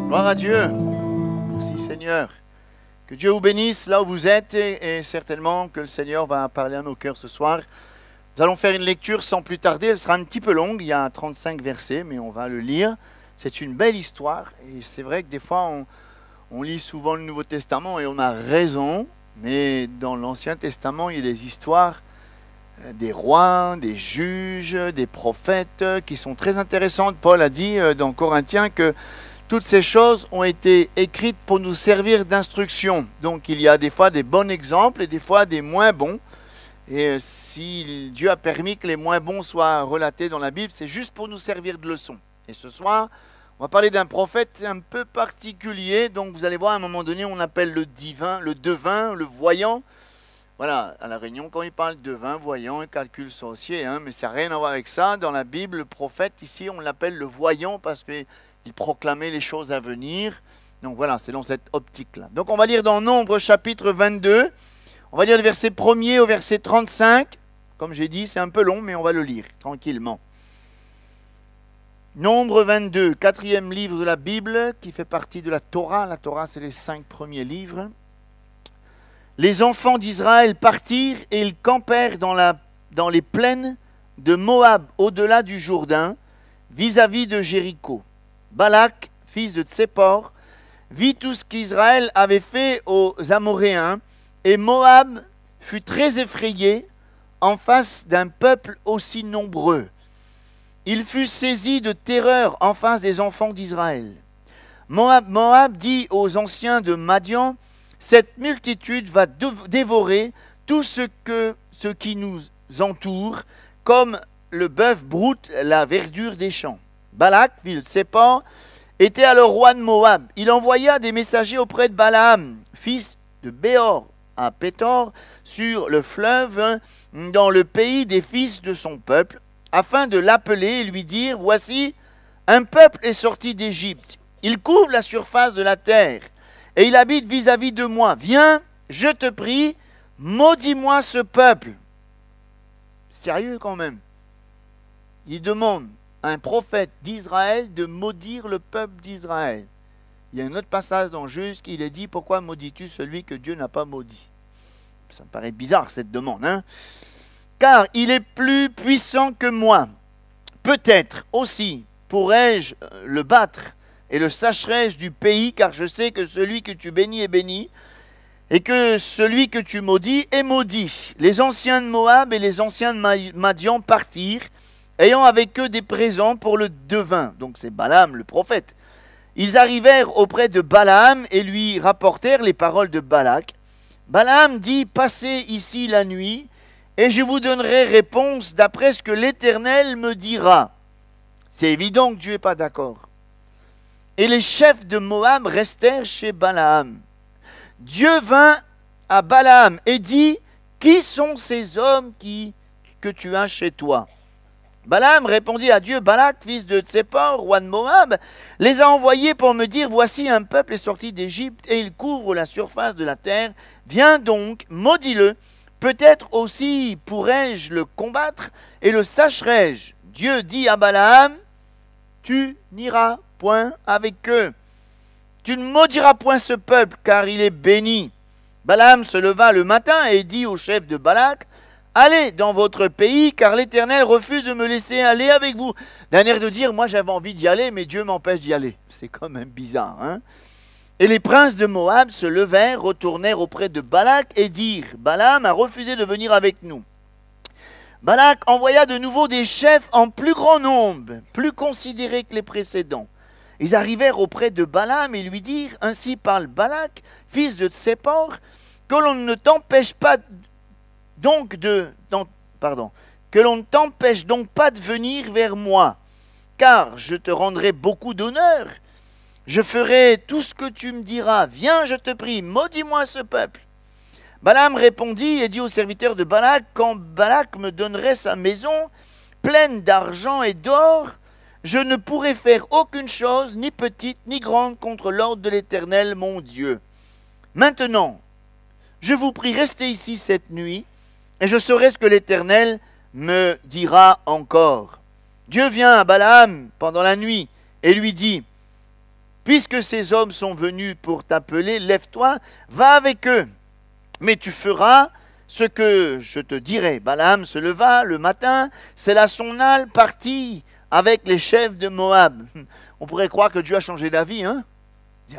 Gloire à Dieu. Merci Seigneur. Que Dieu vous bénisse là où vous êtes et certainement que le Seigneur va parler à nos cœurs ce soir. Nous allons faire une lecture sans plus tarder. Elle sera un petit peu longue. Il y a 35 versets, mais on va le lire. C'est une belle histoire. Et c'est vrai que des fois, on lit souvent le Nouveau Testament et on a raison. Mais dans l'Ancien Testament, il y a des histoires des rois, des juges, des prophètes qui sont très intéressantes. Paul a dit dans Corinthiens que toutes ces choses ont été écrites pour nous servir d'instruction. Donc il y a des fois des bons exemples et des fois des moins bons. Et si Dieu a permis que les moins bons soient relatés dans la Bible, c'est juste pour nous servir de leçon. Et ce soir, on va parler d'un prophète un peu particulier. Donc vous allez voir, à un moment donné, on appelle le divin, le devin, le voyant. Voilà, à la Réunion, quand il parle de devin, voyant et calcul sorcier, mais ça n'a rien à voir avec ça. Dans la Bible, le prophète, ici, on l'appelle le voyant parce qu'il proclamait les choses à venir. Donc voilà, c'est dans cette optique-là. Donc on va lire dans Nombre chapitre 22. On va lire le verset 1er au verset 35. Comme j'ai dit, c'est un peu long, mais on va le lire tranquillement. Nombre 22, quatrième livre de la Bible, qui fait partie de la Torah. La Torah, c'est les 5 premiers livres. Les enfants d'Israël partirent et ils campèrent dans les plaines de Moab, au-delà du Jourdain, vis-à-vis de Jéricho. Balak, fils de Tsépor, vit tout ce qu'Israël avait fait aux Amoréens, et Moab fut très effrayé en face d'un peuple aussi nombreux. Il fut saisi de terreur en face des enfants d'Israël. Moab dit aux anciens de Madian: cette multitude va dévorer tout ce qui nous entoure, comme le bœuf broute la verdure des champs. Balak, fils de Tsépor, était alors roi de Moab. Il envoya des messagers auprès de Balaam, fils de Béor, à Pétor, sur le fleuve, dans le pays des fils de son peuple, afin de l'appeler et lui dire: voici, un peuple est sorti d'Égypte. Il couvre la surface de la terre. Et il habite vis-à-vis de moi. Viens, je te prie, maudis-moi ce peuple. Sérieux quand même. Il demande à un prophète d'Israël de maudire le peuple d'Israël. Il y a un autre passage dans Juge qui est dit: pourquoi maudis-tu celui que Dieu n'a pas maudit? Ça me paraît bizarre cette demande. Car il est plus puissant que moi. Peut-être aussi pourrais-je le battre et le sacherai-je du pays, car je sais que celui que tu bénis est béni, et que celui que tu maudis est maudit. Les anciens de Moab et les anciens de Madian partirent, ayant avec eux des présents pour le devin. Donc c'est Balaam le prophète. Ils arrivèrent auprès de Balaam et lui rapportèrent les paroles de Balak. Balaam dit: passez ici la nuit, et je vous donnerai réponse d'après ce que l'Éternel me dira. C'est évident que Dieu n'est pas d'accord. Et les chefs de Moab restèrent chez Balaam. Dieu vint à Balaam et dit: qui sont ces hommes que tu as chez toi? Balaam répondit à Dieu: Balak, fils de Tsépor, roi de Moab, les a envoyés pour me dire: voici, un peuple est sorti d'Égypte et il couvre la surface de la terre. Viens donc, maudis-le. Peut-être aussi pourrais-je le combattre et le sacherai-je. Dieu dit à Balaam: tu n'iras point avec eux. Tu ne maudiras point ce peuple, car il est béni. Balaam se leva le matin et dit au chef de Balak: allez dans votre pays, car l'Éternel refuse de me laisser aller avec vous. D'un air de dire: moi j'avais envie d'y aller, mais Dieu m'empêche d'y aller. C'est quand même bizarre, Et les princes de Moab se levèrent, retournèrent auprès de Balak et dirent: Balaam a refusé de venir avec nous. Balak envoya de nouveau des chefs en plus grand nombre, plus considérés que les précédents. Ils arrivèrent auprès de Balaam et lui dirent: ainsi parle Balak, fils de Tsépor, que l'on ne t'empêche donc pas de venir vers moi, car je te rendrai beaucoup d'honneur. Je ferai tout ce que tu me diras. Viens, je te prie, maudis-moi ce peuple. Balaam répondit et dit aux serviteurs de Balak: quand Balak me donnerait sa maison pleine d'argent et d'or, je ne pourrai faire aucune chose, ni petite ni grande, contre l'ordre de l'Éternel mon Dieu. Maintenant, je vous prie, restez ici cette nuit, et je saurai ce que l'Éternel me dira encore. Dieu vient à Balaam pendant la nuit et lui dit: Puisque ces hommes sont venus pour t'appeler, lève-toi, va avec eux. Mais tu feras ce que je te dirai. Balaam se leva le matin, sella son âne, partit avec les chefs de Moab. On pourrait croire que Dieu a changé d'avis, hein?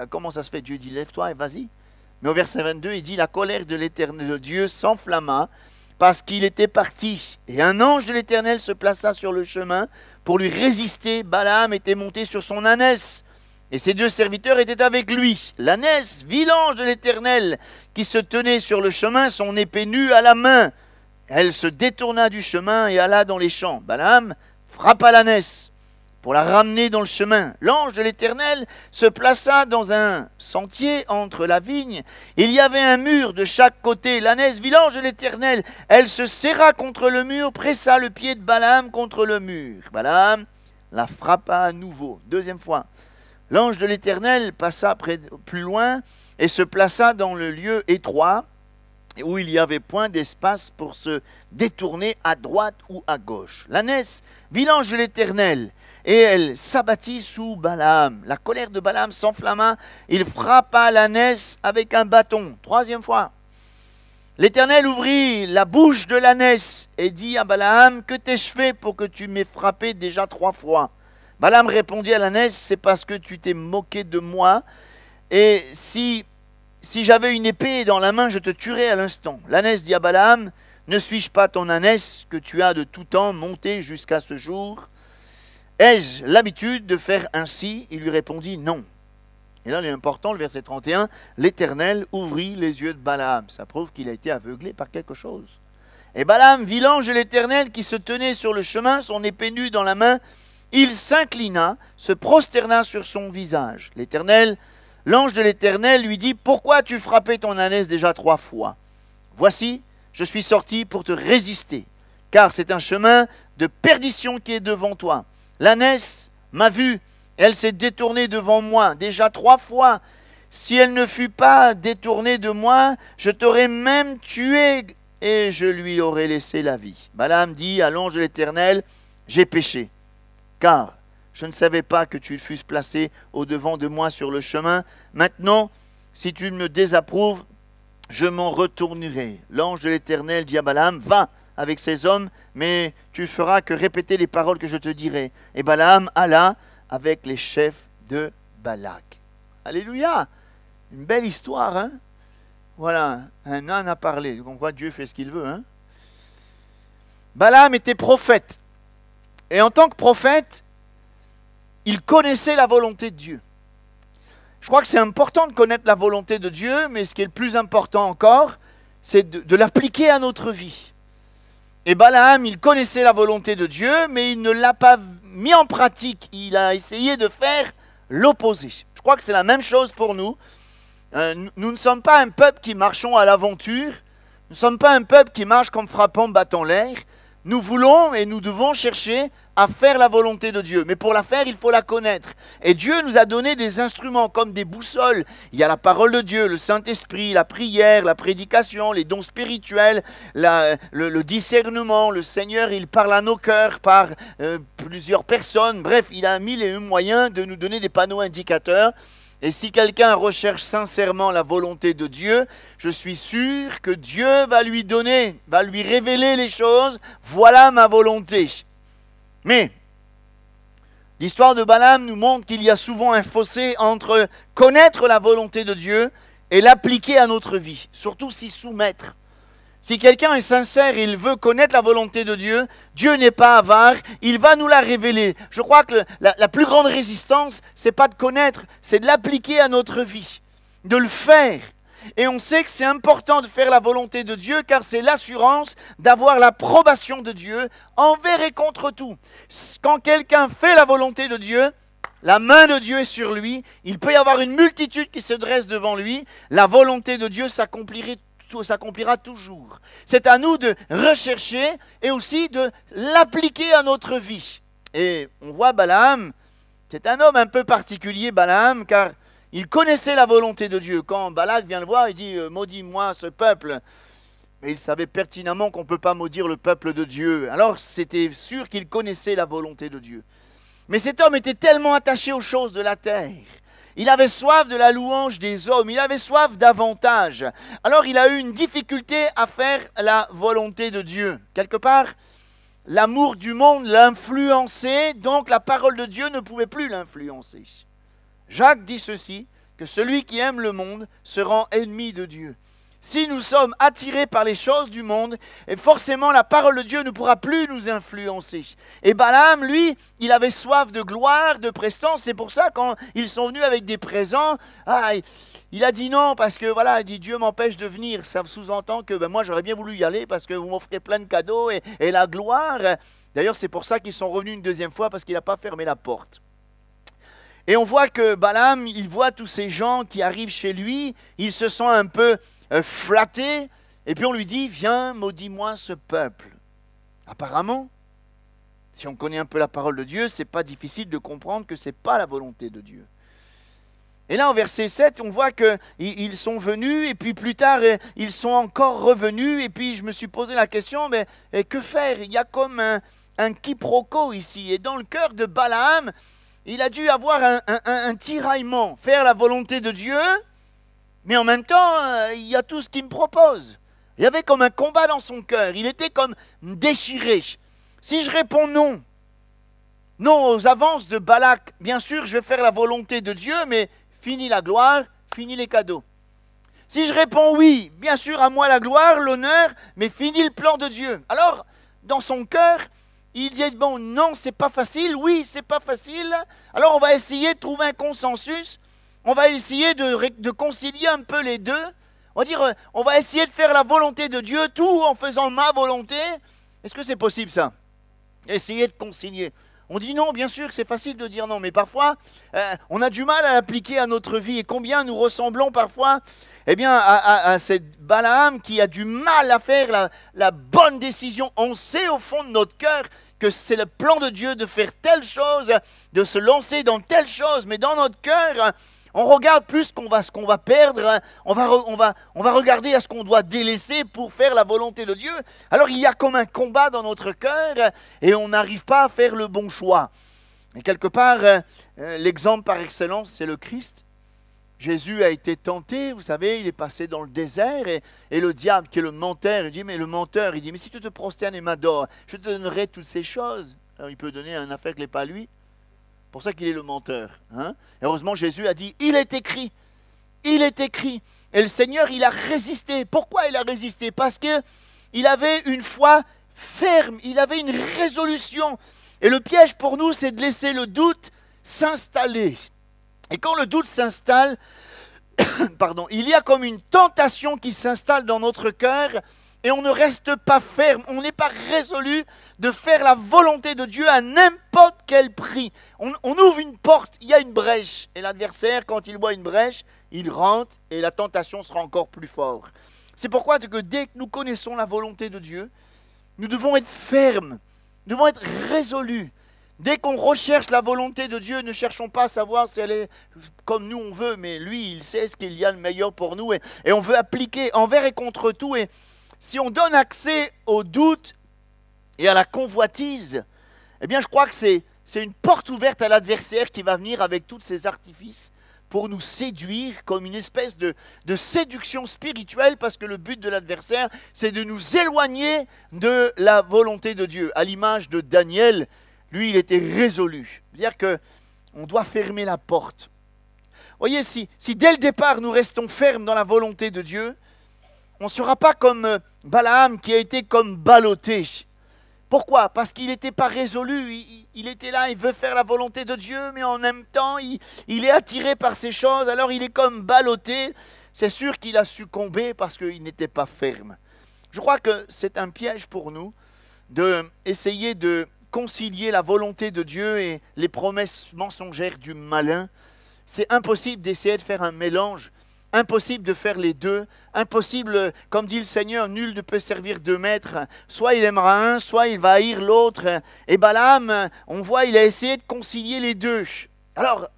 Comment ça se fait? Dieu dit lève-toi et vas-y. Mais au verset 22, il dit la colère de l'Éternel de Dieu s'enflamma parce qu'il était parti. Et un ange de l'Éternel se plaça sur le chemin pour lui résister. Balaam était monté sur son ânesse et ses 2 serviteurs étaient avec lui. L'ânesse vit l'ange de l'Éternel qui se tenait sur le chemin, son épée nue à la main. Elle se détourna du chemin et alla dans les champs. Balaam frappa l'ânesse pour la ramener dans le chemin. L'ange de l'Éternel se plaça dans un sentier entre la vigne. Il y avait un mur de chaque côté. L'ânesse vit l'ange de l'Éternel. Elle se serra contre le mur, pressa le pied de Balaam contre le mur. Balaam la frappa à nouveau. 2e fois. L'ange de l'Éternel passa plus loin et se plaça dans le lieu étroit où il n'y avait point d'espace pour se détourner à droite ou à gauche. L'ânesse vit l'ange de l'Éternel et elle s'abattit sous Balaam. La colère de Balaam s'enflamma. Il frappa l'ânesse avec un bâton. 3e fois. L'Éternel ouvrit la bouche de l'ânesse et dit à Balaam, que t'ai-je fait pour que tu m'aies frappé déjà 3 fois? Balaam répondit à l'ânesse, c'est parce que tu t'es moqué de moi. Et si j'avais une épée dans la main, je te tuerais à l'instant. L'ânesse dit à Balaam, ne suis-je pas ton ânesse que tu as de tout temps monté jusqu'à ce jour? Ai-je l'habitude de faire ainsi? Il lui répondit non. Et là, il est important, le verset 31, l'Éternel ouvrit les yeux de Balaam. Ça prouve qu'il a été aveuglé par quelque chose. Et Balaam vit l'ange de l'Éternel qui se tenait sur le chemin, son épée nue dans la main. Il s'inclina, se prosterna sur son visage. L'ange de l'Éternel lui dit, pourquoi as-tu frappé ton ânesse déjà 3 fois? Voici, je suis sorti pour te résister, car c'est un chemin de perdition qui est devant toi. L'ânesse m'a vu, elle s'est détournée devant moi déjà 3 fois. Si elle ne fût pas détournée de moi, je t'aurais même tué et je lui aurais laissé la vie. Balaam dit à l'ange de l'Éternel, j'ai péché, car je ne savais pas que tu fusses placé au-devant de moi sur le chemin. Maintenant, si tu me désapprouves, je m'en retournerai. L'ange de l'Éternel dit à Balaam, va avec ces hommes, mais tu feras que répéter les paroles que je te dirai. Et Balaam alla avec les chefs de Balak. Alléluia! Une belle histoire, hein? Voilà, un âne a parlé. Donc on voit Dieu fait ce qu'il veut, hein? Balaam était prophète. Et en tant que prophète, il connaissait la volonté de Dieu. Je crois que c'est important de connaître la volonté de Dieu, mais ce qui est le plus important encore, c'est de l'appliquer à notre vie. Et Balaam, il connaissait la volonté de Dieu, mais il ne l'a pas mis en pratique. Il a essayé de faire l'opposé. Je crois que c'est la même chose pour nous. Nous ne sommes pas un peuple qui marchons à l'aventure. Nous ne sommes pas un peuple qui marche comme frappant, battant l'air. Nous voulons et nous devons chercher à faire la volonté de Dieu. Mais pour la faire, il faut la connaître. Et Dieu nous a donné des instruments comme des boussoles. Il y a la parole de Dieu, le Saint-Esprit, la prière, la prédication, les dons spirituels, le discernement. Le Seigneur, il parle à nos cœurs par plusieurs personnes. Bref, il a mis les moyens de nous donner des panneaux indicateurs. Et si quelqu'un recherche sincèrement la volonté de Dieu, je suis sûr que Dieu va lui donner, va lui révéler les choses. Voilà ma volonté. Mais l'histoire de Balaam nous montre qu'il y a souvent un fossé entre connaître la volonté de Dieu et l'appliquer à notre vie, surtout s'y soumettre. Si quelqu'un est sincère et il veut connaître la volonté de Dieu, Dieu n'est pas avare, il va nous la révéler. Je crois que la plus grande résistance, c'est pas de connaître, c'est de l'appliquer à notre vie, de le faire. Et on sait que c'est important de faire la volonté de Dieu car c'est l'assurance d'avoir l'approbation de Dieu envers et contre tout. Quand quelqu'un fait la volonté de Dieu, la main de Dieu est sur lui, il peut y avoir une multitude qui se dresse devant lui, la volonté de Dieu s'accomplira toujours. C'est à nous de rechercher et aussi de l'appliquer à notre vie. Et on voit Balaam, c'est un homme un peu particulier, Balaam, car il connaissait la volonté de Dieu. Quand Balak vient le voir, il dit « Maudis-moi ce peuple ». Mais il savait pertinemment qu'on ne peut pas maudire le peuple de Dieu. Alors c'était sûr qu'il connaissait la volonté de Dieu. Mais cet homme était tellement attaché aux choses de la terre. Il avait soif de la louange des hommes, il avait soif d'avantage. Alors il a eu une difficulté à faire la volonté de Dieu. Quelque part, l'amour du monde l'influençait, donc la parole de Dieu ne pouvait plus l'influencer. Jacques dit ceci, que celui qui aime le monde se rend ennemi de Dieu. Si nous sommes attirés par les choses du monde, et forcément la parole de Dieu ne pourra plus nous influencer. Et Balaam, lui, il avait soif de gloire, de prestance. C'est pour ça quand ils sont venus avec des présents, il a dit non parce que voilà, il dit Dieu m'empêche de venir. Ça sous-entend que moi j'aurais bien voulu y aller parce que vous m'offrez plein de cadeaux et la gloire. D'ailleurs c'est pour ça qu'ils sont revenus une deuxième fois parce qu'il n'a pas fermé la porte. Et on voit que Balaam, il voit tous ces gens qui arrivent chez lui, il se sent un peu flatté, et puis on lui dit, viens, maudis-moi ce peuple. Apparemment, si on connaît un peu la parole de Dieu, c'est pas difficile de comprendre que c'est pas la volonté de Dieu. Et là, au verset 7, on voit qu'ils sont venus, et puis plus tard, ils sont encore revenus, et puis je me suis posé la question, mais que faire? Il y a comme un quiproquo ici, et dans le cœur de Balaam, il a dû avoir un tiraillement, faire la volonté de Dieu, mais en même temps, il y a tout ce qu'il me propose. Il y avait comme un combat dans son cœur, il était comme déchiré. Si je réponds non, non aux avances de Balak, bien sûr, je vais faire la volonté de Dieu, mais fini la gloire, fini les cadeaux. Si je réponds oui, bien sûr, à moi la gloire, l'honneur, mais fini le plan de Dieu. Alors, dans son cœur, il dit, bon, non, c'est pas facile, oui, c'est pas facile. Alors, on va essayer de trouver un consensus. On va essayer de concilier un peu les deux. On va dire, on va essayer de faire la volonté de Dieu, tout en faisant ma volonté. Est-ce que c'est possible, ça? Essayer de concilier. On dit non, bien sûr que c'est facile de dire non, mais parfois, on a du mal à l'appliquer à notre vie. Et combien nous ressemblons parfois à cette Balaam qui a du mal à faire la bonne décision. On sait au fond de notre cœur que c'est le plan de Dieu de faire telle chose, de se lancer dans telle chose, mais dans notre cœur, on regarde plus ce qu'on va perdre, on va regarder à ce qu'on doit délaisser pour faire la volonté de Dieu. Alors il y a comme un combat dans notre cœur et on n'arrive pas à faire le bon choix. Et quelque part, l'exemple par excellence, c'est le Christ. Jésus a été tenté, vous savez, il est passé dans le désert et le diable qui est le menteur, il dit, mais si tu te prosternes et m'adores, je te donnerai toutes ces choses. Alors il peut donner une affaire qui n'est pas lui. C'est pour ça qu'il est le menteur. Hein? Heureusement, Jésus a dit, il est écrit. Il est écrit. Et le Seigneur, il a résisté. Pourquoi il a résisté? Parce qu'il avait une foi ferme, il avait une résolution. Et le piège pour nous, c'est de laisser le doute s'installer. Et quand le doute s'installe, il y a comme une tentation qui s'installe dans notre cœur et on ne reste pas ferme, on n'est pas résolu de faire la volonté de Dieu à n'importe quel prix. On ouvre une porte, il y a une brèche et l'adversaire, quand il voit une brèche, il rentre et la tentation sera encore plus forte. C'est pourquoi que dès que nous connaissons la volonté de Dieu, nous devons être fermes, nous devons être résolus. Dès qu'on recherche la volonté de Dieu, ne cherchons pas à savoir si elle est comme nous on veut, mais lui, il sait ce qu'il y a de meilleur pour nous et on veut appliquer envers et contre tout. Et si on donne accès au doute et à la convoitise, eh bien je crois que c'est une porte ouverte à l'adversaire qui va venir avec tous ses artifices pour nous séduire comme une espèce de séduction spirituelle, parce que le but de l'adversaire, c'est de nous éloigner de la volonté de Dieu. À l'image de Daniel, lui, il était résolu. C'est-à-dire qu'on doit fermer la porte. Voyez, si dès le départ, nous restons fermes dans la volonté de Dieu, on ne sera pas comme Balaam qui a été comme ballotté. Pourquoi? Parce qu'il n'était pas résolu. Il était là, il veut faire la volonté de Dieu, mais en même temps, il est attiré par ces choses. Alors il est comme ballotté. C'est sûr qu'il a succombé parce qu'il n'était pas ferme. Je crois que c'est un piège pour nous d'essayer de concilier la volonté de Dieu et les promesses mensongères du malin. C'est impossible d'essayer de faire un mélange, impossible de faire les deux, impossible, comme dit le Seigneur, nul ne peut servir deux maîtres. Soit il aimera un, soit il va haïr l'autre. Et Balaam, on voit, il a essayé de concilier les deux. Alors,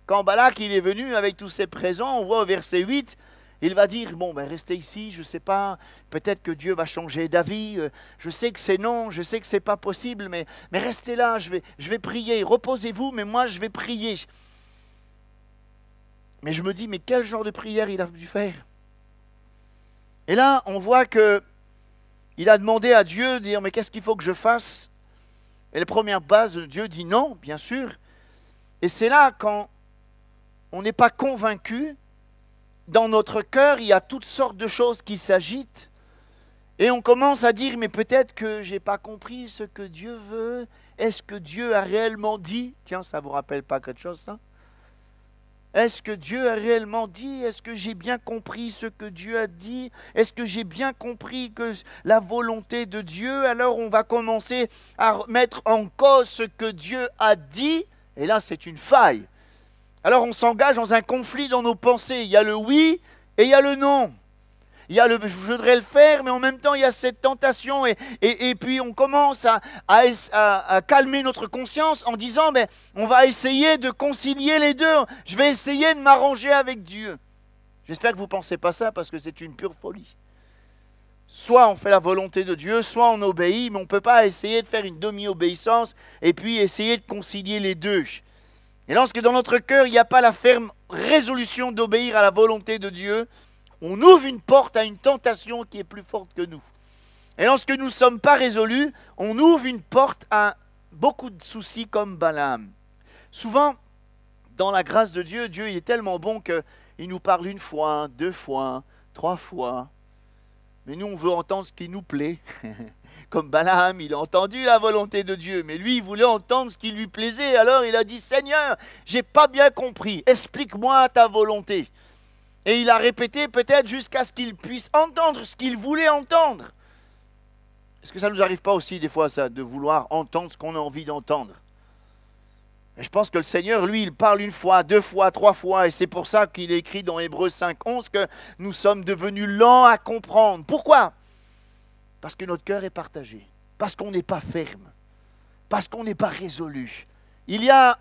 quand Balak il est venu avec tous ses présents, on voit au verset 8, il va dire, bon, ben restez ici, je ne sais pas, peut-être que Dieu va changer d'avis, je sais que c'est non, je sais que ce n'est pas possible, mais restez là, je vais prier, reposez-vous, mais moi je vais prier. Mais je me dis, mais quel genre de prière il a dû faire? Et là, on voit que il a demandé à Dieu de dire, mais qu'est-ce qu'il faut que je fasse? Et la première base, Dieu dit non, bien sûr. Et c'est là, quand on n'est pas convaincu, dans notre cœur, il y a toutes sortes de choses qui s'agitent. Et on commence à dire, mais peut-être que je n'ai pas compris ce que Dieu veut. Est-ce que Dieu a réellement dit? Tiens, ça ne vous rappelle pas quelque chose, ça? Est-ce que Dieu a réellement dit? Est-ce que j'ai bien compris ce que Dieu a dit? Est-ce que j'ai bien compris que la volonté de Dieu? Alors on va commencer à mettre en cause ce que Dieu a dit. Et là, c'est une faille. Alors on s'engage dans un conflit dans nos pensées. Il y a le oui et il y a le non. Il y a le je voudrais le faire, mais en même temps il y a cette tentation. Et puis on commence à calmer notre conscience en disant, mais on va essayer de concilier les deux. Je vais essayer de m'arranger avec Dieu. J'espère que vous ne pensez pas ça, parce que c'est une pure folie. Soit on fait la volonté de Dieu, soit on obéit, mais on ne peut pas essayer de faire une demi-obéissance et puis essayer de concilier les deux. Et lorsque dans notre cœur, il n'y a pas la ferme résolution d'obéir à la volonté de Dieu, on ouvre une porte à une tentation qui est plus forte que nous. Et lorsque nous ne sommes pas résolus, on ouvre une porte à beaucoup de soucis comme Balaam. Souvent, dans la grâce de Dieu, Dieu il est tellement bon qu'il nous parle une fois, 2 fois, 3 fois. Mais nous, on veut entendre ce qui nous plaît. Comme Balaam, il a entendu la volonté de Dieu, mais lui, il voulait entendre ce qui lui plaisait. Alors il a dit, Seigneur, j'ai pas bien compris, explique-moi ta volonté. Et il a répété peut-être jusqu'à ce qu'il puisse entendre ce qu'il voulait entendre. Est-ce que ça ne nous arrive pas aussi des fois ça, de vouloir entendre ce qu'on a envie d'entendre? Et je pense que le Seigneur, lui, il parle 1 fois, 2 fois, 3 fois, et c'est pour ça qu'il écrit dans Hébreux 5:11 que nous sommes devenus lents à comprendre. Pourquoi? Parce que notre cœur est partagé, parce qu'on n'est pas ferme, parce qu'on n'est pas résolu. Il y a,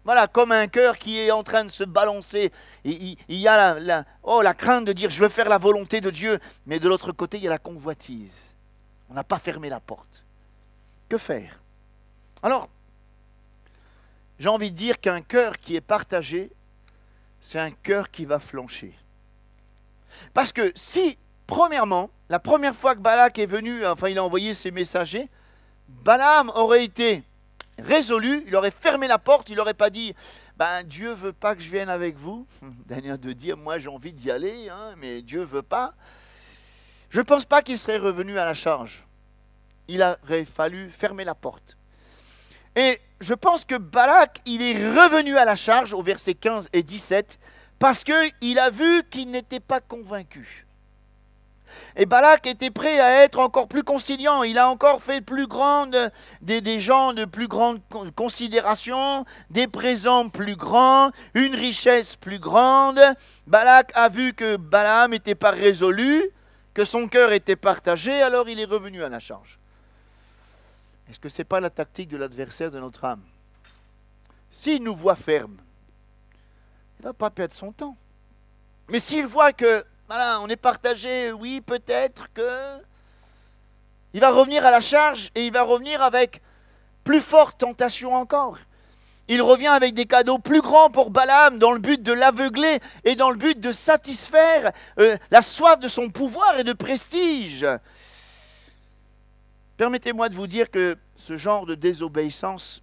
voilà, comme un cœur qui est en train de se balancer. Il y a la crainte de dire je veux faire la volonté de Dieu, mais de l'autre côté il y a la convoitise. On n'a pas fermé la porte. Que faire? Alors, j'ai envie de dire qu'un cœur qui est partagé, c'est un cœur qui va flancher. Parce que si, premièrement, la première fois que Balak est venu, enfin il a envoyé ses messagers, Balaam aurait été résolu, il aurait fermé la porte, il n'aurait pas dit Dieu ne veut pas que je vienne avec vous. D'ailleurs de dire moi j'ai envie d'y aller, mais Dieu ne veut pas. Je ne pense pas qu'il serait revenu à la charge. Il aurait fallu fermer la porte. Et je pense que Balak, il est revenu à la charge au verset 15 et 17 parce qu'il a vu qu'il n'était pas convaincu. Et Balak était prêt à être encore plus conciliant. Il a encore fait des gens de plus grande considération, des présents plus grands, une richesse plus grande. Balak a vu que Balaam n'était pas résolu, que son cœur était partagé, alors il est revenu à la charge. Est-ce que ce n'est pas la tactique de l'adversaire de notre âme? S'il nous voit ferme, il ne va pas perdre son temps. Mais s'il voit que voilà, on est partagé, oui, peut-être que... Il va revenir à la charge et il va revenir avec plus forte tentation encore. Il revient avec des cadeaux plus grands pour Balaam dans le but de l'aveugler et dans le but de satisfaire la soif de son pouvoir et de prestige. Permettez-moi de vous dire que ce genre de désobéissance,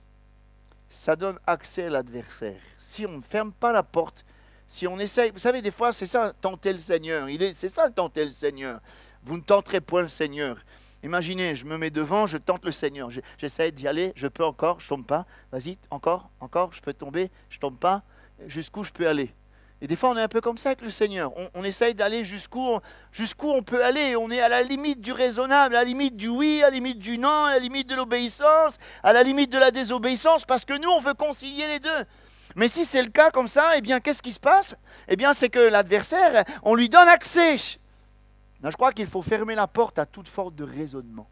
ça donne accès à l'adversaire. Si on ne ferme pas la porte, si on essaye, vous savez, des fois, c'est ça, tenter le Seigneur. C'est ça, tenter le Seigneur. Vous ne tenterez point le Seigneur. Imaginez, je me mets devant, je tente le Seigneur. J'essaie d'y aller, je peux encore, je ne tombe pas. Vas-y, encore, je peux tomber, je ne tombe pas. Jusqu'où je peux aller? Et des fois, on est un peu comme ça avec le Seigneur. On essaye d'aller jusqu'où on peut aller. On est à la limite du raisonnable, à la limite du oui, à la limite du non, à la limite de l'obéissance, à la limite de la désobéissance, parce que nous, on veut concilier les deux. Mais si c'est le cas comme ça, eh bien, qu'est-ce qui se passe? Eh bien, c'est que l'adversaire, on lui donne accès. Mais je crois qu'il faut fermer la porte à toute forme de raisonnement.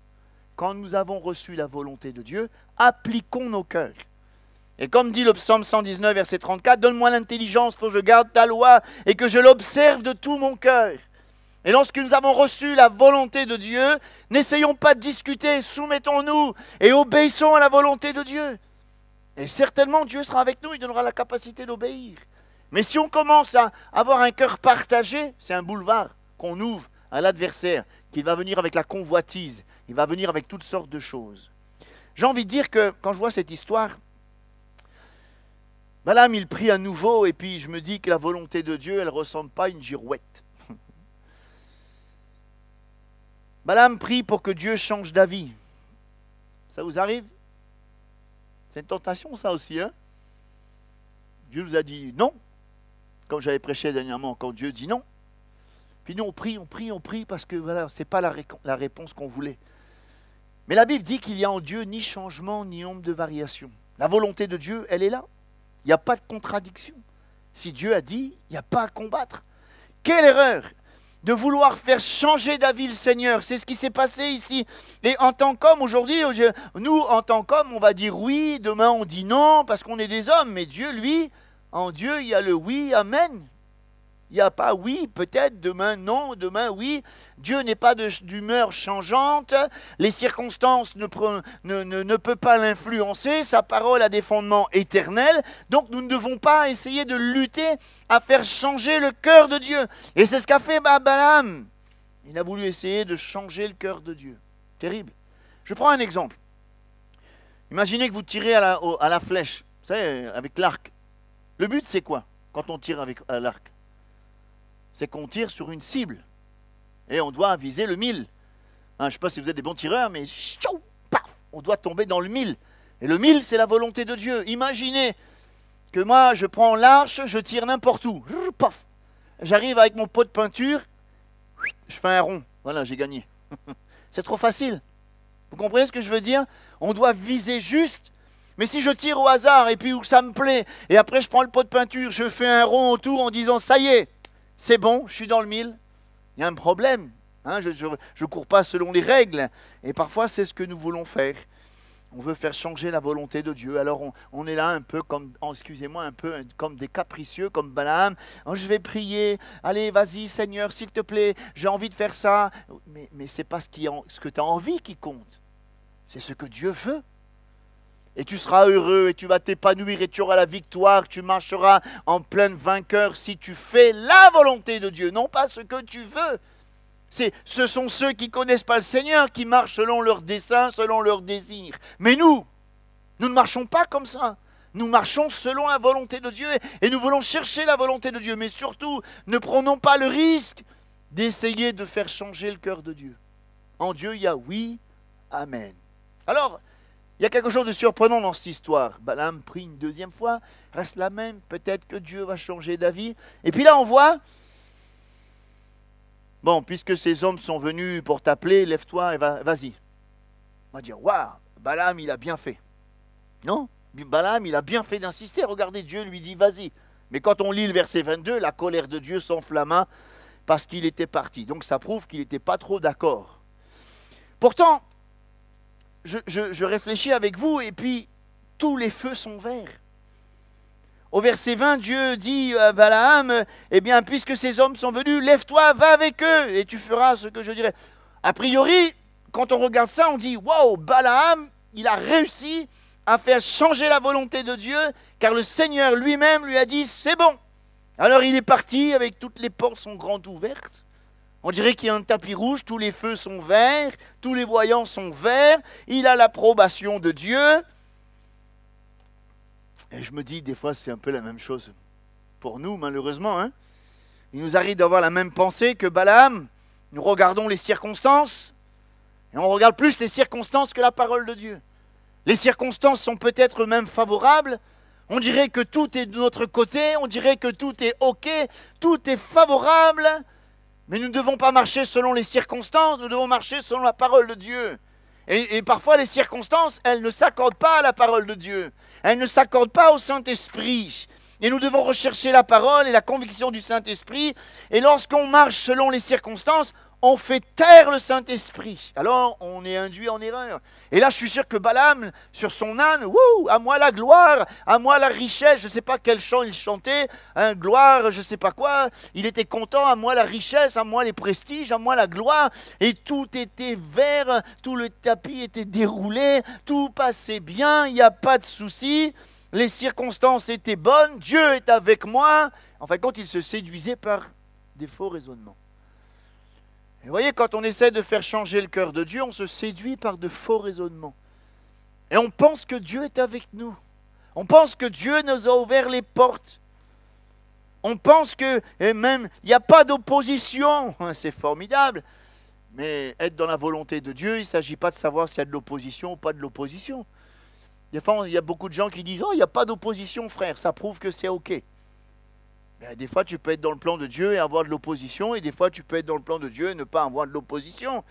Quand nous avons reçu la volonté de Dieu, appliquons nos cœurs. Et comme dit le psaume 119, verset 34, « Donne-moi l'intelligence pour que je garde ta loi et que je l'observe de tout mon cœur. » Et lorsque nous avons reçu la volonté de Dieu, n'essayons pas de discuter, soumettons-nous et obéissons à la volonté de Dieu. Et certainement, Dieu sera avec nous, il donnera la capacité d'obéir. Mais si on commence à avoir un cœur partagé, c'est un boulevard qu'on ouvre à l'adversaire, qui va venir avec la convoitise, il va venir avec toutes sortes de choses. J'ai envie de dire que quand je vois cette histoire, Balaam il prie à nouveau et puis je me dis que la volonté de Dieu, elle ne ressemble pas à une girouette. Balaam prie pour que Dieu change d'avis. Ça vous arrive? C'est une tentation ça aussi, hein? Dieu nous a dit non, comme j'avais prêché dernièrement, quand Dieu dit non. Puis nous on prie parce que voilà, ce n'est pas la réponse qu'on voulait. Mais la Bible dit qu'il n'y a en Dieu ni changement ni ombre de variation. La volonté de Dieu, elle est là. Il n'y a pas de contradiction. Si Dieu a dit, il n'y a pas à combattre. Quelle erreur de vouloir faire changer d'avis le Seigneur. C'est ce qui s'est passé ici. Et en tant qu'homme, aujourd'hui, nous, en tant qu'homme, on va dire oui, demain on dit non, parce qu'on est des hommes. Mais Dieu, lui, en Dieu, il y a le oui, amen. Il n'y a pas oui, peut-être, demain non, demain oui. Dieu n'est pas d'humeur changeante. Les circonstances ne peuvent pas l'influencer. Sa parole a des fondements éternels. Donc nous ne devons pas essayer de lutter à faire changer le cœur de Dieu. Et c'est ce qu'a fait Balaam. Il a voulu essayer de changer le cœur de Dieu. Terrible. Je prends un exemple. Imaginez que vous tirez à la flèche, vous savez, avec l'arc. Le but, c'est quoi quand on tire à l'arc? C'est qu'on tire sur une cible. Et on doit viser le mille. Je ne sais pas si vous êtes des bons tireurs, mais paf, on doit tomber dans le mille. Et le mille, c'est la volonté de Dieu. Imaginez que moi, je prends l'arche, je tire n'importe où. Paf. J'arrive avec mon pot de peinture, je fais un rond. Voilà, j'ai gagné. C'est trop facile. Vous comprenez ce que je veux dire? On doit viser juste. Mais si je tire au hasard et puis où ça me plaît, et après je prends le pot de peinture, je fais un rond autour en disant ça y est, c'est bon, je suis dans le mille. Il y a un problème. Je ne cours pas selon les règles. Et parfois, c'est ce que nous voulons faire. On veut faire changer la volonté de Dieu. Alors, on est là un peu comme, excusez-moi, un peu comme des capricieux, comme Balaam. Je vais prier. Allez, vas-y, Seigneur, s'il te plaît, j'ai envie de faire ça. Mais ce n'est pas ce que tu as envie qui compte. C'est ce que Dieu veut. Et tu seras heureux et tu vas t'épanouir et tu auras la victoire, tu marcheras en plein vainqueur si tu fais la volonté de Dieu, non pas ce que tu veux. Ce sont ceux qui ne connaissent pas le Seigneur qui marchent selon leurs desseins, selon leurs désirs. Mais nous ne marchons pas comme ça. Nous marchons selon la volonté de Dieu et nous voulons chercher la volonté de Dieu. Mais surtout, ne prenons pas le risque d'essayer de faire changer le cœur de Dieu. En Dieu, il y a oui, amen. Alors, il y a quelque chose de surprenant dans cette histoire. Balaam prie une deuxième fois, reste la même, peut-être que Dieu va changer d'avis. Et puis là, on voit, bon, puisque ces hommes sont venus pour t'appeler, lève-toi et vas-y. On va dire, waouh, Balaam, il a bien fait. Non, Balaam, il a bien fait d'insister. Regardez, Dieu lui dit, vas-y. Mais quand on lit le verset 22, la colère de Dieu s'enflamma parce qu'il était parti. Donc ça prouve qu'il n'était pas trop d'accord. Pourtant, je réfléchis avec vous et puis tous les feux sont verts. Au verset 20, Dieu dit à Balaam, eh bien, puisque ces hommes sont venus, lève-toi, va avec eux et tu feras ce que je dirai. A priori, quand on regarde ça, on dit, waouh, Balaam, il a réussi à faire changer la volonté de Dieu, car le Seigneur lui-même lui a dit, c'est bon. Alors il est parti, avec toutes les portes sont grandes ouvertes. On dirait qu'il y a un tapis rouge, tous les feux sont verts, tous les voyants sont verts, il a l'approbation de Dieu. Et je me dis, des fois, c'est un peu la même chose pour nous, malheureusement. Il nous arrive d'avoir la même pensée que Balaam. Nous regardons les circonstances, et on regarde plus les circonstances que la parole de Dieu. Les circonstances sont peut-être même favorables. On dirait que tout est de notre côté, on dirait que tout est OK, tout est favorable. Mais nous ne devons pas marcher selon les circonstances, nous devons marcher selon la parole de Dieu. Et parfois les circonstances, elles ne s'accordent pas à la parole de Dieu. Elles ne s'accordent pas au Saint-Esprit. Et nous devons rechercher la parole et la conviction du Saint-Esprit. Et lorsqu'on marche selon les circonstances, on fait taire le Saint-Esprit. Alors, on est induit en erreur. Et là, je suis sûr que Balaam, sur son âne, wouh, à moi la gloire, à moi la richesse, je ne sais pas quel chant il chantait, gloire, je ne sais pas quoi, il était content, à moi la richesse, à moi les prestiges, à moi la gloire, et tout était vert, tout le tapis était déroulé, tout passait bien, il n'y a pas de souci. les circonstances étaient bonnes, Dieu est avec moi. En fin de compte, il se séduisait par des faux raisonnements. Et vous voyez, quand on essaie de faire changer le cœur de Dieu, on se séduit par de faux raisonnements. Et on pense que Dieu est avec nous. On pense que Dieu nous a ouvert les portes. On pense que même il n'y a pas d'opposition. C'est formidable. Mais être dans la volonté de Dieu, il ne s'agit pas de savoir s'il y a de l'opposition ou pas de l'opposition. Des fois, il y a beaucoup de gens qui disent « Oh, il n'y a pas d'opposition, frère. Ça prouve que c'est OK. » Mais des fois, tu peux être dans le plan de Dieu et avoir de l'opposition. Et des fois, tu peux être dans le plan de Dieu et ne pas avoir de l'opposition.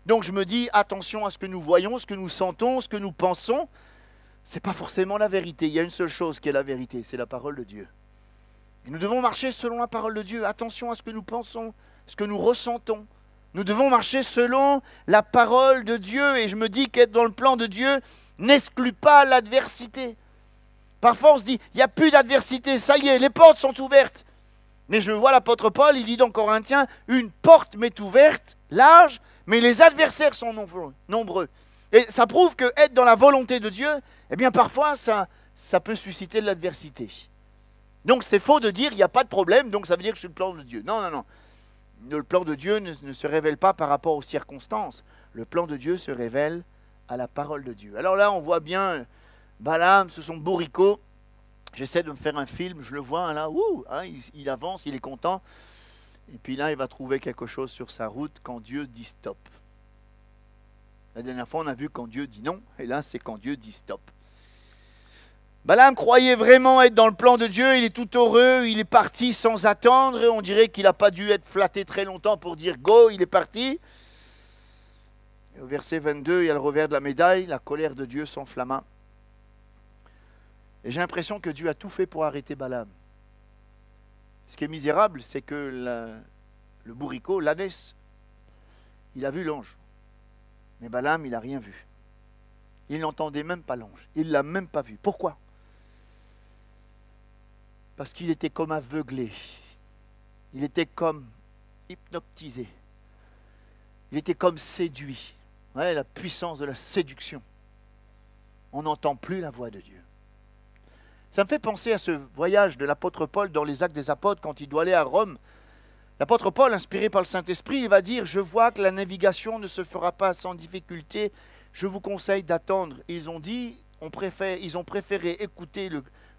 Donc, je me dis, attention à ce que nous voyons, ce que nous sentons, ce que nous pensons. Ce n'est pas forcément la vérité. Il y a une seule chose qui est la vérité, c'est la parole de Dieu. Et nous devons marcher selon la parole de Dieu. Attention à ce que nous pensons, ce que nous ressentons. Nous devons marcher selon la parole de Dieu. Et je me dis qu'être dans le plan de Dieu n'exclut pas l'adversité. Parfois on se dit, il n'y a plus d'adversité, ça y est, les portes sont ouvertes. Mais je vois l'apôtre Paul, il dit dans Corinthiens, une porte m'est ouverte, large, mais les adversaires sont nombreux. Et ça prouve que être dans la volonté de Dieu, eh bien parfois ça peut susciter de l'adversité. Donc c'est faux de dire, il n'y a pas de problème, donc ça veut dire que je suis le plan de Dieu. Non, non, non. Le plan de Dieu ne se révèle pas par rapport aux circonstances. Le plan de Dieu se révèle à la parole de Dieu. Alors là, on voit bien Balaam, ce sont bourricots. J'essaie de me faire un film, je le vois là, il avance, il est content. Et puis là, il va trouver quelque chose sur sa route quand Dieu dit stop. La dernière fois, on a vu quand Dieu dit non, et là, c'est quand Dieu dit stop. Balaam croyait vraiment être dans le plan de Dieu, il est tout heureux, il est parti sans attendre, et on dirait qu'il n'a pas dû être flatté très longtemps pour dire go, il est parti. Et au verset 22, il y a le revers de la médaille, la colère de Dieu s'enflamma. Et j'ai l'impression que Dieu a tout fait pour arrêter Balaam. Ce qui est misérable, c'est que le bourricot, l'ânesse, il a vu l'ange. Mais Balaam, il n'a rien vu. Il n'entendait même pas l'ange. Il ne l'a même pas vu. Pourquoi? Parce qu'il était comme aveuglé. Il était comme hypnotisé. Il était comme séduit. Ouais, la puissance de la séduction. On n'entend plus la voix de Dieu. Ça me fait penser à ce voyage de l'apôtre Paul dans les Actes des Apôtres quand il doit aller à Rome. L'apôtre Paul, inspiré par le Saint-Esprit, il va dire « Je vois que la navigation ne se fera pas sans difficulté. Je vous conseille d'attendre. » Ils ont dit, ils ont préféré écouter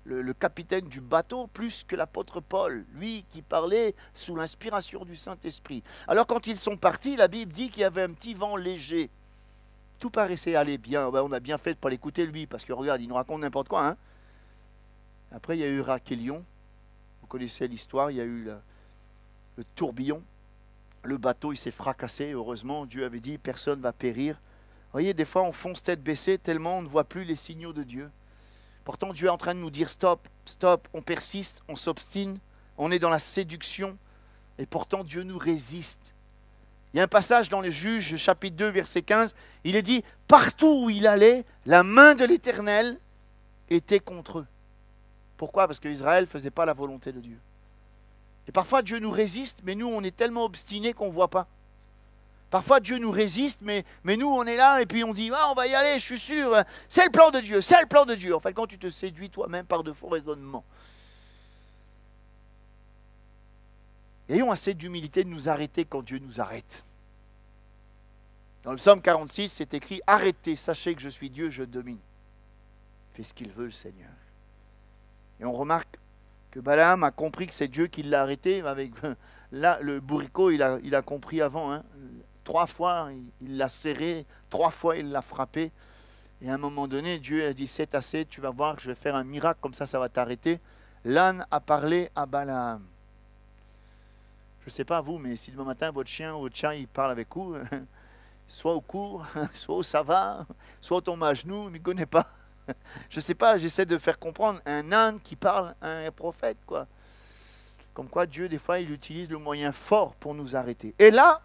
le capitaine du bateau plus que l'apôtre Paul, lui qui parlait sous l'inspiration du Saint-Esprit. Alors quand ils sont partis, la Bible dit qu'il y avait un petit vent léger. Tout paraissait aller bien. On a bien fait de ne pas l'écouter lui, parce que regarde, il nous raconte n'importe quoi. Hein. Après, il y a eu Rachélion. Vous connaissez l'histoire, il y a eu le tourbillon. Le bateau, il s'est fracassé. Heureusement, Dieu avait dit, personne ne va périr. Vous voyez, des fois, on fonce tête baissée tellement on ne voit plus les signaux de Dieu. Pourtant, Dieu est en train de nous dire stop, stop, on persiste, on s'obstine, on est dans la séduction. Et pourtant, Dieu nous résiste. Il y a un passage dans les Juges, chapitre 2, verset 15. Il est dit, partout où il allait, la main de l'Éternel était contre eux. Pourquoi? Parce qu'Israël ne faisait pas la volonté de Dieu. Et parfois Dieu nous résiste, mais nous on est tellement obstinés qu'on ne voit pas. Parfois Dieu nous résiste, mais nous on est là et puis on dit ah, on va y aller, je suis sûr, c'est le plan de Dieu, c'est le plan de Dieu. En fait, quand tu te séduis toi-même par de faux raisonnements. Ayons assez d'humilité de nous arrêter quand Dieu nous arrête. Dans le psaume 46, c'est écrit « Arrêtez, sachez que je suis Dieu, je domine. » Fais ce qu'il veut le Seigneur. Et on remarque que Balaam a compris que c'est Dieu qui l'a arrêté. Avec, là, le bourricot, il a compris avant. Hein. 3 fois, il l'a serré. 3 fois, il l'a frappé. Et à un moment donné, Dieu a dit, c'est assez, tu vas voir, je vais faire un miracle, comme ça va t'arrêter. L'âne a parlé à Balaam. Je ne sais pas vous, mais si demain matin, votre chien ou votre chat, il parle avec vous, soit au cours, soit au ça va, soit on tombe à genoux, il ne connaît pas. Je ne sais pas, j'essaie de faire comprendre un âne qui parle à un prophète, quoi. Comme quoi Dieu, des fois, il utilise le moyen fort pour nous arrêter. Et là,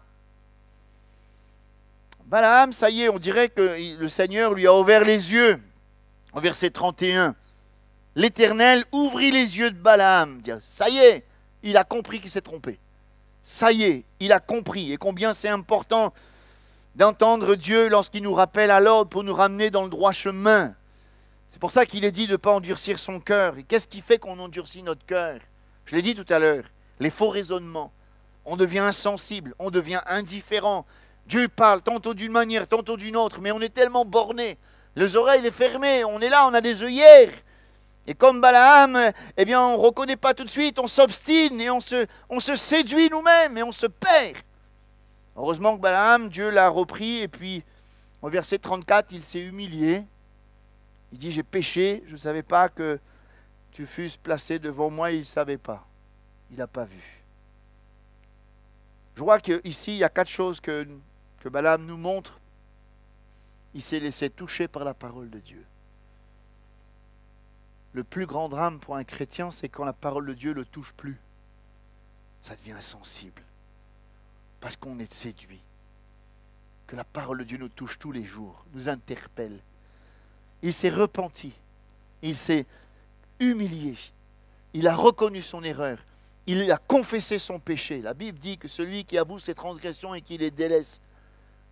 Balaam, ça y est, on dirait que le Seigneur lui a ouvert les yeux. Au verset 31, l'Éternel ouvrit les yeux de Balaam. Ça y est, il a compris qu'il s'est trompé. Ça y est, il a compris. Et combien c'est important d'entendre Dieu lorsqu'il nous rappelle à l'ordre pour nous ramener dans le droit chemin. C'est pour ça qu'il est dit de ne pas endurcir son cœur. Et qu'est-ce qui fait qu'on endurcit notre cœur? Je l'ai dit tout à l'heure, les faux raisonnements. On devient insensible, on devient indifférent. Dieu parle tantôt d'une manière, tantôt d'une autre, mais on est tellement borné. Les oreilles les fermées, on est là, on a des œillères. Et comme Balaam, eh bien, on ne reconnaît pas tout de suite, on s'obstine et on se séduit nous-mêmes et on se perd. Heureusement que Balaam, Dieu l'a repris et puis au verset 34, il s'est humilié. Il dit, j'ai péché, je ne savais pas que tu fusses placé devant moi, il ne savait pas. Il n'a pas vu. Je vois qu'ici, il y a 4 choses que Balaam nous montre. Il s'est laissé toucher par la parole de Dieu. Le plus grand drame pour un chrétien, c'est quand la parole de Dieu ne le touche plus. Ça devient insensible. Parce qu'on est séduit. Que la parole de Dieu nous touche tous les jours, nous interpelle. Il s'est repenti. Il s'est humilié. Il a reconnu son erreur. Il a confessé son péché. La Bible dit que celui qui avoue ses transgressions et qui les délaisse.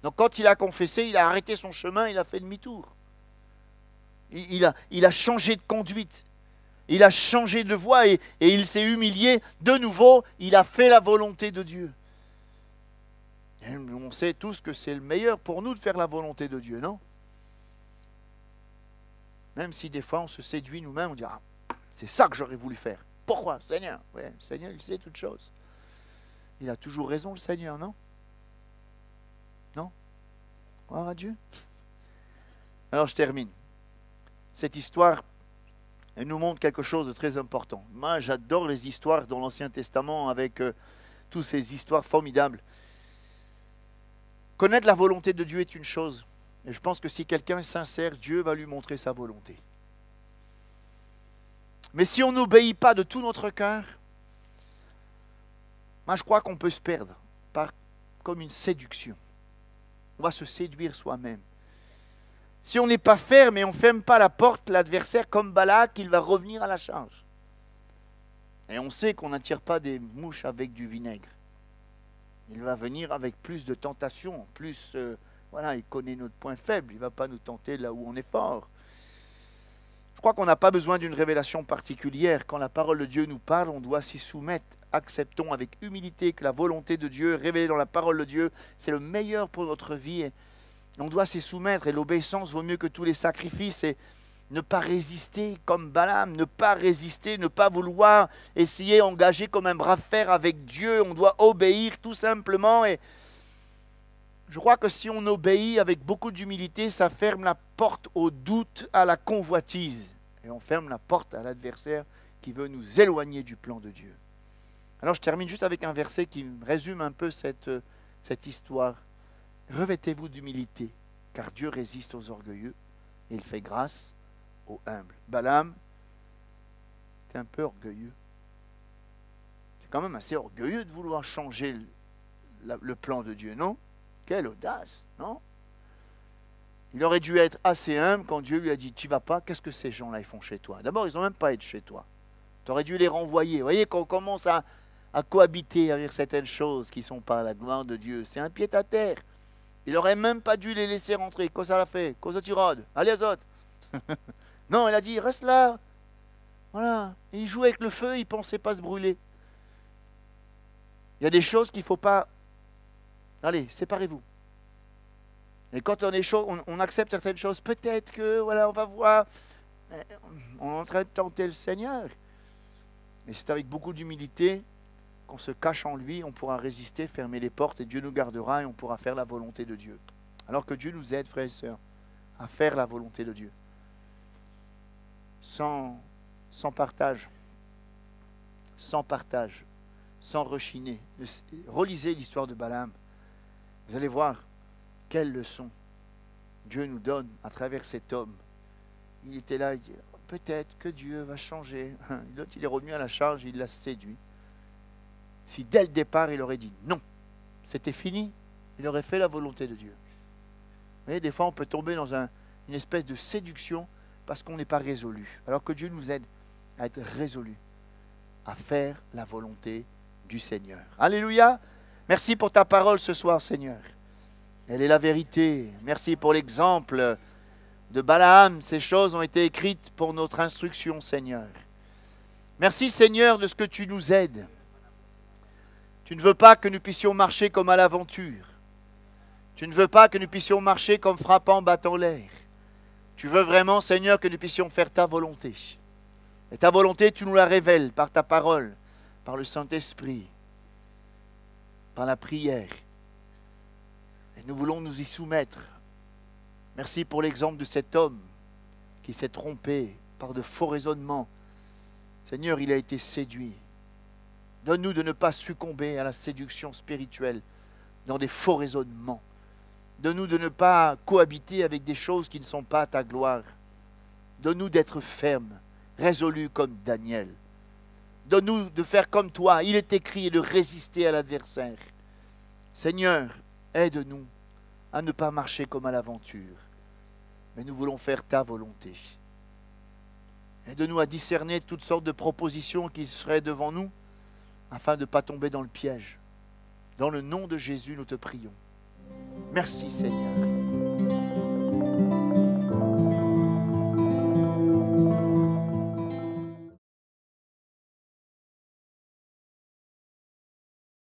Donc quand il a confessé, il a arrêté son chemin, il a fait demi-tour. Il a changé de conduite. Il a changé de voie et il s'est humilié. De nouveau, il a fait la volonté de Dieu. Et on sait tous que c'est le meilleur pour nous de faire la volonté de Dieu, non? Même si des fois on se séduit nous-mêmes, on dit ah, c'est ça que j'aurais voulu faire. Pourquoi, Seigneur? Oui, le Seigneur, il sait toutes choses. Il a toujours raison, le Seigneur, non? Non? Gloire à Dieu. Alors je termine. Cette histoire, elle nous montre quelque chose de très important. Moi, j'adore les histoires dans l'Ancien Testament avec toutes ces histoires formidables. Connaître la volonté de Dieu est une chose. Et je pense que si quelqu'un est sincère, Dieu va lui montrer sa volonté. Mais si on n'obéit pas de tout notre cœur, moi je crois qu'on peut se perdre comme une séduction. On va se séduire soi-même. Si on n'est pas ferme et on ne ferme pas la porte, l'adversaire, comme Balak, il va revenir à la charge. Et on sait qu'on n'attire pas des mouches avec du vinaigre. Il va venir avec plus de tentation, plus, voilà, il connaît notre point faible, il ne va pas nous tenter là où on est fort. Je crois qu'on n'a pas besoin d'une révélation particulière. Quand la parole de Dieu nous parle, on doit s'y soumettre. Acceptons avec humilité que la volonté de Dieu, révélée dans la parole de Dieu, c'est le meilleur pour notre vie. Et on doit s'y soumettre et l'obéissance vaut mieux que tous les sacrifices. Et ne pas résister comme Balaam, ne pas résister, ne pas vouloir essayer d'engager comme un bras de fer avec Dieu. On doit obéir tout simplement. Et je crois que si on obéit avec beaucoup d'humilité, ça ferme la porte au doute, à la convoitise. Et on ferme la porte à l'adversaire qui veut nous éloigner du plan de Dieu. Alors je termine juste avec un verset qui résume un peu cette histoire. Revêtez-vous d'humilité, car Dieu résiste aux orgueilleux et il fait grâce aux humbles. Balaam était un peu orgueilleux. C'est quand même assez orgueilleux de vouloir changer le plan de Dieu, non? Quelle audace, non? Il aurait dû être assez humble quand Dieu lui a dit, tu vas pas, qu'est-ce que ces gens-là ils font chez toi? D'abord, ils n'ont même pas été chez toi. Tu aurais dû les renvoyer. Vous voyez, quand on commence à cohabiter avec certaines choses qui sont pas la gloire de Dieu, c'est un pied à terre. Il n'aurait même pas dû les laisser rentrer. Qu'est-ce que ça l'a fait? Qu'est-ce que tu rôdes? Allez, les autres. Non, il a dit, reste là. Voilà. Et il jouait avec le feu, il ne pensait pas se brûler. Il y a des choses qu'il ne faut pas... Allez, séparez-vous. Et quand on est chaud, on accepte certaines choses. Peut-être que, voilà, on va voir. On est en train de tenter le Seigneur. Et c'est avec beaucoup d'humilité qu'on se cache en lui, on pourra résister, fermer les portes et Dieu nous gardera et on pourra faire la volonté de Dieu. Alors que Dieu nous aide, frères et sœurs, à faire la volonté de Dieu. Sans partage, sans rechiner. Relisez l'histoire de Balaam. Vous allez voir quelle leçon Dieu nous donne à travers cet homme. Il était là, il dit, peut-être que Dieu va changer. L'autre, il est revenu à la charge, il l'a séduit. Si dès le départ, il aurait dit non, c'était fini, il aurait fait la volonté de Dieu. Vous voyez, des fois, on peut tomber dans une espèce de séduction parce qu'on n'est pas résolu. Alors que Dieu nous aide à être résolus, à faire la volonté du Seigneur. Alléluia. Merci pour ta parole ce soir, Seigneur. Elle est la vérité. Merci pour l'exemple de Balaam, ces choses ont été écrites pour notre instruction, Seigneur. Merci, Seigneur, de ce que tu nous aides. Tu ne veux pas que nous puissions marcher comme à l'aventure. Tu ne veux pas que nous puissions marcher comme frappant, battant l'air. Tu veux vraiment, Seigneur, que nous puissions faire ta volonté. Et ta volonté, tu nous la révèles par ta parole, par le Saint-Esprit, par la prière. Et nous voulons nous y soumettre. Merci pour l'exemple de cet homme qui s'est trompé par de faux raisonnements. Seigneur, il a été séduit. Donne-nous de ne pas succomber à la séduction spirituelle dans des faux raisonnements. Donne-nous de ne pas cohabiter avec des choses qui ne sont pas à ta gloire. Donne-nous d'être fermes, résolus comme Daniel. Donne-nous de faire comme toi. Il est écrit et de résister à l'adversaire. Seigneur, aide-nous à ne pas marcher comme à l'aventure. Mais nous voulons faire ta volonté. Aide-nous à discerner toutes sortes de propositions qui seraient devant nous, afin de ne pas tomber dans le piège. Dans le nom de Jésus, nous te prions. Merci Seigneur.